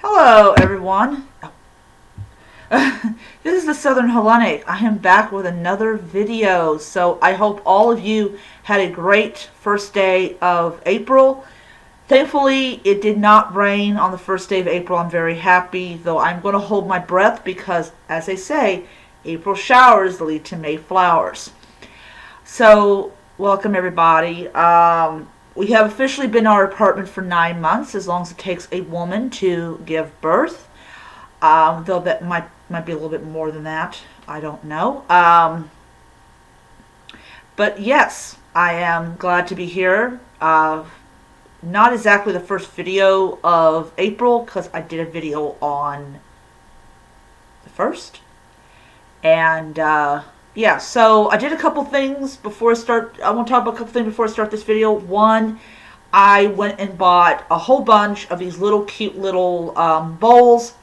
Hello, everyone. This is the Southern Hellenic. I am back with another video. So I hope all of you had a great first day of April. Thankfully, it did not rain on the first day of April. I'm very happy, though I'm going to hold my breath because, as they say, April showers lead to May flowers. So, welcome everybody. We have officially been in our apartment for 9 months, as long as it takes a woman to give birth. Though that might be a little bit more than that. I don't know. But yes, I am glad to be here. Not exactly the first video of April, because I did a video on the 1st. And yeah, so I did a couple things before I start. I want to talk about a couple things before I start this video. One, I went and bought a whole bunch of these little cute little bowls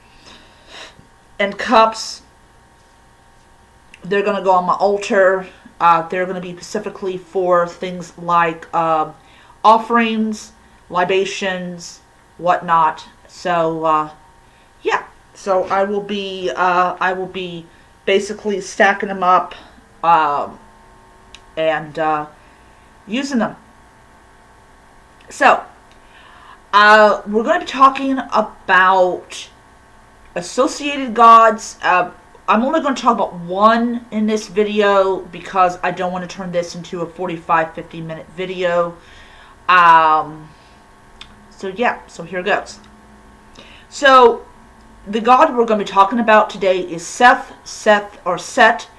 and cups. They're going to go on my altar. They're going to be specifically for things like offerings, libations, whatnot. So yeah, so I will be basically stacking them up and using them. So we're going to be talking about associated gods. I'm only going to talk about one in this video because I don't want to turn this into a 45-50 minute video. So yeah, so here goes. So the god we're going to be talking about today is Seth. Set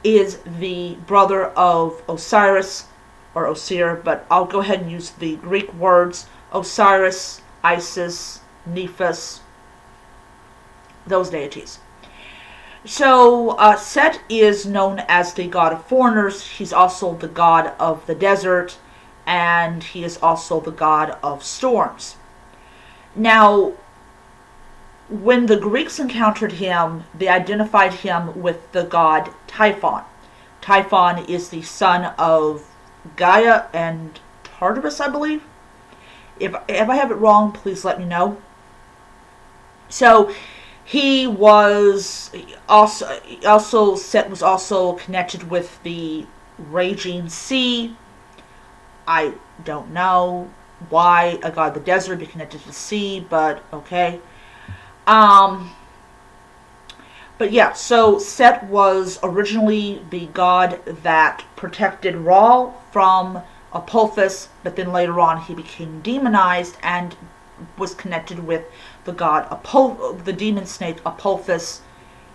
is the brother of Osiris or Osir, but I'll go ahead and use the Greek words Osiris, Isis, Nephthys, those deities. So Set is known as the god of foreigners. He's also the god of the desert, and he is also the god of storms. Now, when the Greeks encountered him, they identified him with the god Typhon. Typhon is the son of Gaia and Tartarus, I believe. If I have it wrong, please let me know. So he was also Set was also connected with the raging sea. I don't know why a god of the desert would be connected to the sea, but okay. But yeah, so Set was originally the god that protected Ra from Apophis, but then later on he became demonized and was connected with the god the demon snake Apophis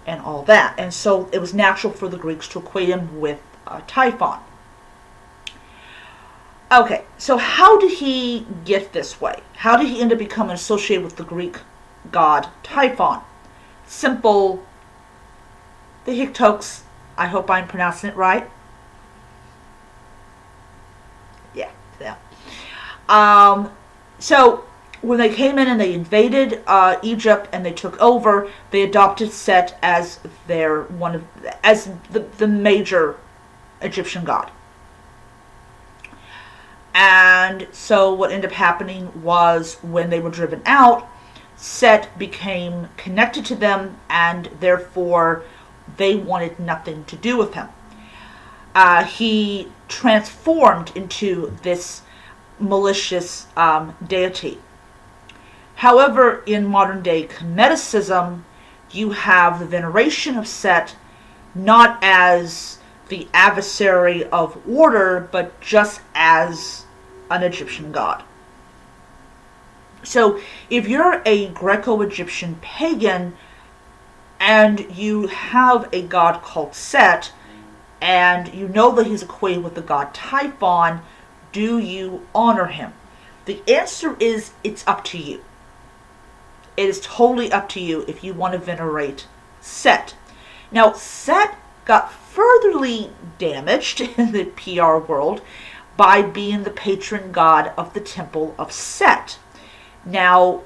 and all that. And so it was natural for the Greeks to equate him with Typhon. Okay, so how did he get this way? How did he end up becoming associated with the Greek god Typhon? Simple. The Hyktos. I hope I'm pronouncing it right. Yeah. So when they came in and they invaded Egypt and they took over, they adopted Set as the major Egyptian god. And so what ended up happening was when they were driven out, Set became connected to them, and therefore they wanted nothing to do with him. He transformed into this malicious deity. However, in modern day Kemeticism, you have the veneration of Set not as the adversary of order, but just as an Egyptian god. So if you're a Greco-Egyptian pagan and you have a god called Set, and you know that he's equated with the god Typhon, do you honor him? The answer is it's up to you. It is totally up to you if you want to venerate Set. Now, Set got furtherly damaged in the PR world by being the patron god of the temple of Set. Now,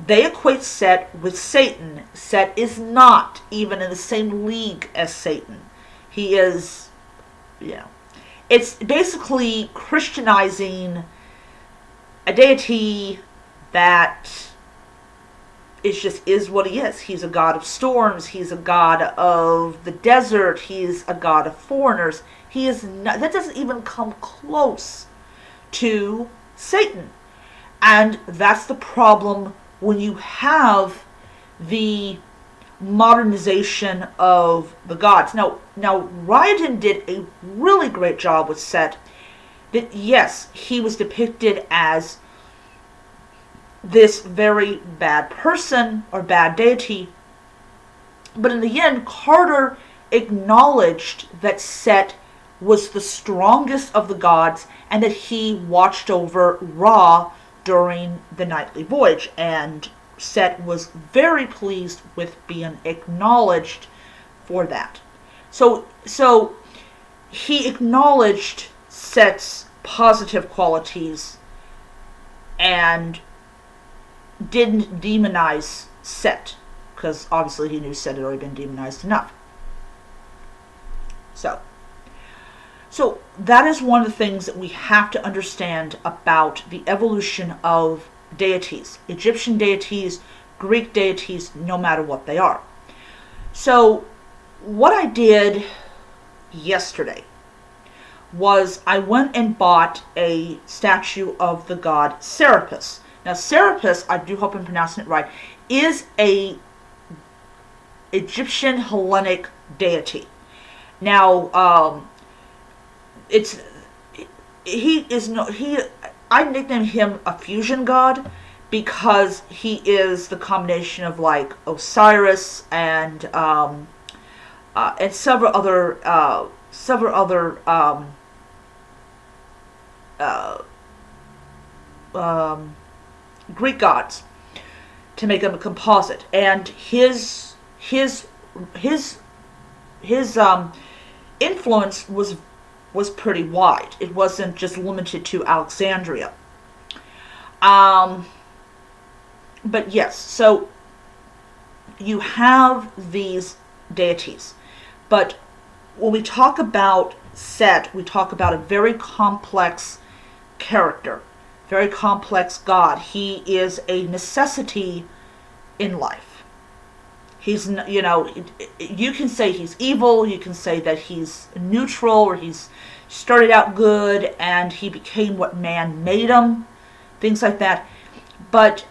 they equate Set with Satan. Set is not even in the same league as Satan. He is, it's basically Christianizing a deity that it just is what he is. He's a god of storms. He's a god of the desert. He's a god of foreigners. He is not, that doesn't even come close to Satan. And that's the problem when you have the modernization of the gods. Now Ryden did a really great job with Set. That yes, he was depicted as this very bad person or bad deity, but in the end, Carter acknowledged that Set was the strongest of the gods and that he watched over Ra during the nightly voyage, and Set was very pleased with being acknowledged for that. So he acknowledged Set's positive qualities and didn't demonize Set, because obviously he knew Set had already been demonized enough. So that is one of the things that we have to understand about the evolution of deities. Egyptian deities, Greek deities, no matter what they are. So what I did yesterday was I went and bought a statue of the god Serapis. Now Serapis, I do hope I'm pronouncing it right, is a Egyptian Hellenic deity. Now, I nicknamed him a fusion god because he is the combination of like Osiris and several other Greek gods to make him a composite, and his influence was pretty wide. It wasn't just limited to Alexandria. But yes, so you have these deities, but when we talk about Set, we talk about a very complex character, very complex god. He is a necessity in life. He's, you can say he's evil, you can say that he's neutral, or he's started out good and he became what man made him, things like that. But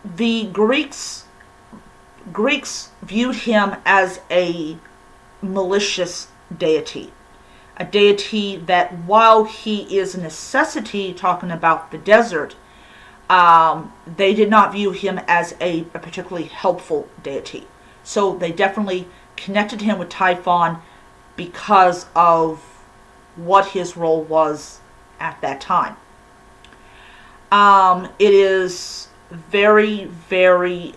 the Greeks viewed him as a malicious deity. A deity that, while he is a necessity, talking about the desert, they did not view him as a particularly helpful deity. So they definitely connected him with Typhon because of what his role was at that time. It is very, very,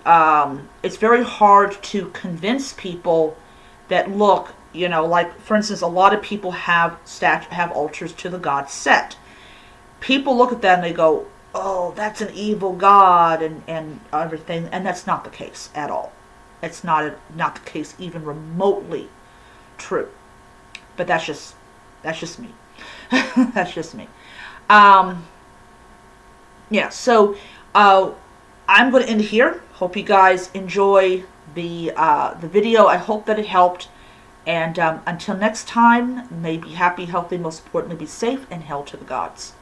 it's very hard to convince people that, look, like, for instance, a lot of people have altars to the god Set. People look at that and they go, oh, that's an evil god and everything, and that's not the case at all. It's not the case even remotely true. But that's just me. That's just me. Yeah, so I'm going to end here. Hope you guys enjoy the video. I hope that it helped. And until next time, may be happy, healthy, most importantly, be safe, and hail to the gods.